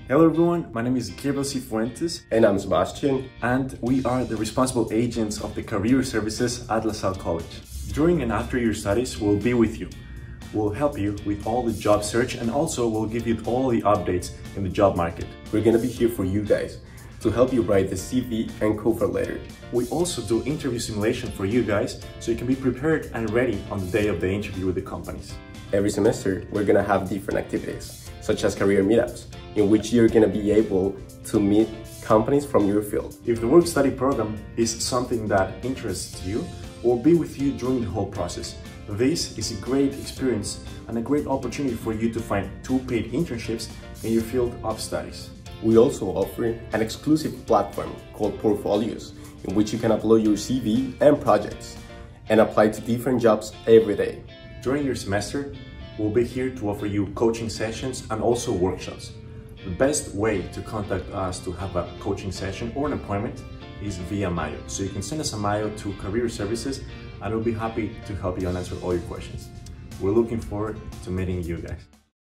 Hello everyone, my name is Gabriel Cifuentes And I'm Sebastian. and we are the responsible agents of the career services at LaSalle College. During and after your studies, we'll be with you. We'll help you with all the job search and also we'll give you all the updates in the job market. We're gonna be here for you guys to help you write the CV and cover letter. We also do interview simulation for you guys so you can be prepared and ready on the day of the interview with the companies. Every semester, we're gonna have different activities, such as career meetups, in which you're gonna be able to meet companies from your field. If the work-study program is something that interests you, we'll be with you during the whole process. This is a great experience and a great opportunity for you to find 2 paid internships in your field of studies. We also offer an exclusive platform called Portfolios, in which you can upload your CV and projects and apply to different jobs every day. During your semester, we'll be here to offer you coaching sessions and also workshops. The best way to contact us to have a coaching session or an appointment is via mail. So you can send us a mail to Career Services and we'll be happy to help you and answer all your questions. We're looking forward to meeting you guys.